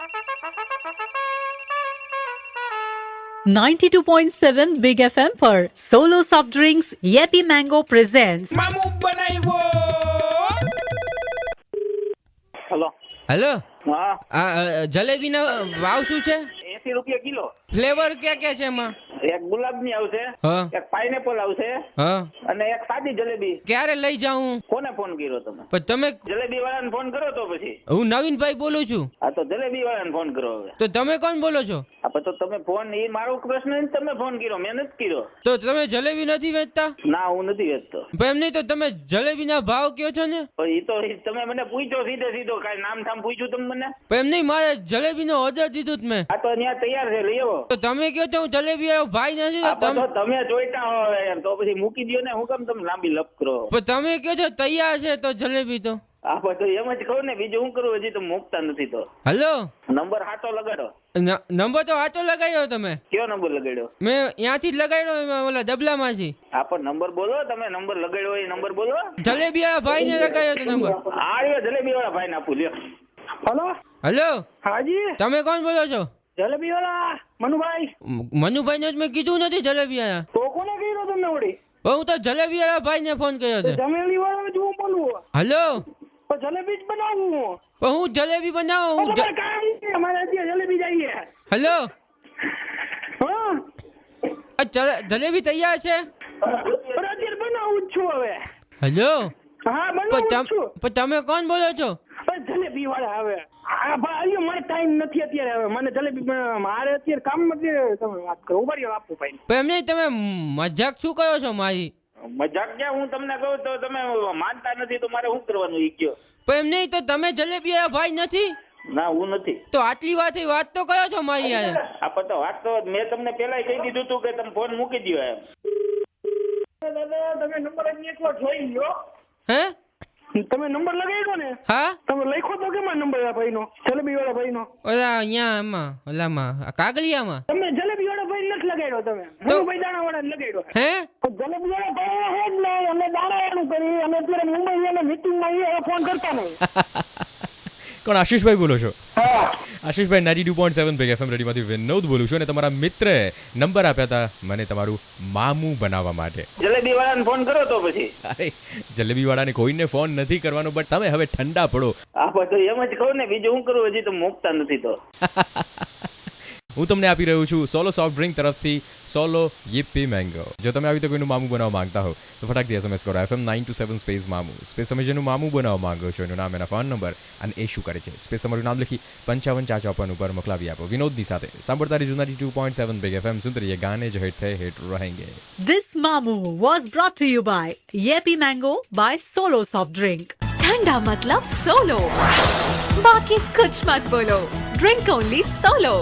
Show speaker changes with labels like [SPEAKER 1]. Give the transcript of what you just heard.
[SPEAKER 1] 92.7 Big FM पर Solo soft drinks येपी mango presents
[SPEAKER 2] મામુ બનાવ્યો.
[SPEAKER 3] હેલો
[SPEAKER 4] હેલો
[SPEAKER 3] હા
[SPEAKER 4] જલેબીના ભાવ શું છે?
[SPEAKER 3] 80 રૂપિયા કિલો.
[SPEAKER 4] ફ્લેવર ક્યાં ક્યાં છે એમાં?
[SPEAKER 3] એક ગુલાબની આવશે,
[SPEAKER 4] હા
[SPEAKER 3] એક પાઇનેપલ આવશે
[SPEAKER 4] હા
[SPEAKER 3] અને એક સાદી જલેબી.
[SPEAKER 4] ક્યારે લઈ જાઉં?
[SPEAKER 3] કોને ફોન કર્યો તમે?
[SPEAKER 4] પણ તમે,
[SPEAKER 3] જલેબી વાળાને ફોન કરો તો પછી.
[SPEAKER 4] હું નવીનભાઈ બોલું છું.
[SPEAKER 3] હા તો જલેબી વાળાને ફોન કરો હવે.
[SPEAKER 4] તો તમે કોણ બોલો છો?
[SPEAKER 3] હા તો તમે ફોન, એ મારો પ્રશ્ન નથી, તમે ફોન કર્યો, મેં નથી કર્યો.
[SPEAKER 4] તો તમે જલેબી નથી વેચતા?
[SPEAKER 3] ના હું નથી વેચતો.
[SPEAKER 4] પણ એમ નહીં, તો તમે જલેબીના ભાવ કયો છો ને?
[SPEAKER 3] પણ એ તો તમે મને પૂછ્યો સીધે સીધો, કાંઈ નામ ઠામ પૂછ્યું તમે મને?
[SPEAKER 4] પણ એમ નહીં, મારે જલેબીનો ઓર્ડર દીધું જ મેં.
[SPEAKER 3] આ તો અહીંયા તૈયાર છે, લઈ આવો.
[SPEAKER 4] તો તમે કહો છો હું જલેબી આવ્યો, ભાઈ નથી
[SPEAKER 3] હા,
[SPEAKER 4] તો
[SPEAKER 3] પણ તો તમે જોઈતા હો યાર, તો પછી મૂકી દો ને, હું કેમ તમે લાંબી લપ કરો?
[SPEAKER 4] પણ તમે કહો છો તૈયાર છે તો જલેબી તો.
[SPEAKER 3] હા પણ તો એમ જ કહું ને, બીજું શું કરું? હજી તો મૂકતા નથી. તો
[SPEAKER 4] હલો,
[SPEAKER 3] નંબર હાચો લગાડો.
[SPEAKER 4] નંબર તો આચો લગાવ્યો તમે.
[SPEAKER 3] કયો નંબર લગાડ્યો?
[SPEAKER 4] મેં ત્યાંથી જ લગાડ્યો, એમાં ઓલા ડબલામાંથી.
[SPEAKER 3] હા પણ નંબર બોલો, તમે નંબર લગાડ્યો એ નંબર બોલો.
[SPEAKER 4] જલેબી વાળા ભાઈ ને લગાવ્યો તો નંબર.
[SPEAKER 3] આ રહ્યો જલેબી વાળા ભાઈ ને આપું લ્યો.
[SPEAKER 5] હલો
[SPEAKER 4] હલો,
[SPEAKER 5] હાજી,
[SPEAKER 4] તમે કોણ બોલો છો?
[SPEAKER 5] જલેબી વાળા મનુભાઈ.
[SPEAKER 4] મનુભાઈ ને મેં કીધું નથી જલેબી વાળા.
[SPEAKER 5] તો કોને કર્યો તમને વળી?
[SPEAKER 4] હું તો જલેબી વાળા ભાઈ ને ફોન કર્યો છે.
[SPEAKER 5] જમેલી વાળા હું બોલું.
[SPEAKER 4] હલો,
[SPEAKER 5] તો જલેબી જ બનાવું.
[SPEAKER 4] પણ હું જલેબી બનાવું.
[SPEAKER 5] તમારે કામ છે, અમારે અત્યારે જલેબી જઈએ.
[SPEAKER 4] હલો,
[SPEAKER 5] હા
[SPEAKER 4] જલેબી તૈયાર છે?
[SPEAKER 5] પણ અત્યારે બનાવું જ છું હવે.
[SPEAKER 4] હલો,
[SPEAKER 5] હા બનાવું જ છું.
[SPEAKER 4] પણ તમે કોણ બોલો છો?
[SPEAKER 5] પણ જલેબી વાળા હવે. હા ભાઈ મારે ટાઈમ નથી અત્યારે, હવે મને જલેબી મારે અત્યારે કામ નથી. તમે વાત કરો, ઉભા રહ્યો આપું ભાઈ.
[SPEAKER 4] પણ એમ નહીં, તમે મજાક શું કરો છો મારી?
[SPEAKER 3] મજાક ક્યાં? હું તમને કહું તો તમે માનતા નથી, તો મારે શું કરવાનું? ઈ કયો.
[SPEAKER 4] પણ એમ નહીં, તો તમે જલેબી વાળા ભાઈ નથી?
[SPEAKER 3] ના હું નથી.
[SPEAKER 4] તો આટલી વાત તો કરો છો મારી યાર.
[SPEAKER 3] આ પણ તો વાત તો મેં તમને પેલા કહી દીધું હતું કે તમે ફોન મૂકી દો એમ.
[SPEAKER 5] દાદા તમે નંબર જ એકલો જોઈ લો.
[SPEAKER 4] હે?
[SPEAKER 5] તમે નંબર લગાવ્યો ને?
[SPEAKER 4] હા,
[SPEAKER 5] તમે લખ્યો તો કેમાં નંબર આ ભાઈનો, જલેબી વાળા ભાઈનો?
[SPEAKER 4] ઓલા અહીંયા એમાં ઓલામાં કાગલિયામાં.
[SPEAKER 5] તમે જલેબી વાળા ભાઈ નથી લગાડ્યો, તમે મનુભાઈ દાણા વાળા લગાડ્યો.
[SPEAKER 4] હે?
[SPEAKER 5] તો જલેબી વાળા ભાઈ હે જ નહીં, અમે દાણા વાળું કરી, અમે અત્યારે મુંબઈ અને મીટિંગમાં ફોન કરતા નહીં.
[SPEAKER 6] કોણ? આશીષભાઈ બોલો છો?
[SPEAKER 5] હા
[SPEAKER 6] આશીષભાઈ 92.7 બિગ એફએમ રેડીમાંથી વિનોદ બોલું છું, અને તમારા મિત્રે નંબર આપ્યા હતા મને તમારું મામું બનાવવા માટે.
[SPEAKER 3] જલેબી વાળાને ફોન કરો તો પછી.
[SPEAKER 6] અરે જલેબી વાળાને કોઈને ફોન નથી કરવાનો, બટ તમે હવે ઠંડા પડો.
[SPEAKER 3] હા પણ તો એમ જ કહું ને, બીજું શું કરું? હજી તો મૂકતા નથી. તો
[SPEAKER 6] હું તમને આપી રહ્યો છું સોલો સોફ્ટ ડ્રિંક તરફથી સોલો યીપ્પી મેંગો. જો તમે આવી રીતે કોઈનું મામું બનાવવા માંગતા હો તો ફટાકથી SMS કરો FM 927 સ્પેસ મામું, સ્પેસ તમે જેનું મામું બનાવવા માંગો છો એનું નામ, એના ફોન નંબર અને એ શું કરે છે, સ્પેસ તમારું નામ લખી 55 ઉપર મોકલાવી આપો. વિનોદની સાથે સાંભળતા રહીજો 92.7 બિગ FM. સુનते रहिए गाने जो हिट थे हिट रहेंगे.
[SPEAKER 1] दिस मामू was brought to you by Yippee mango by solo soft drink.
[SPEAKER 7] ठंडा मतलब सोलो, बाकी कुछ मत बोलो. Drink only solo.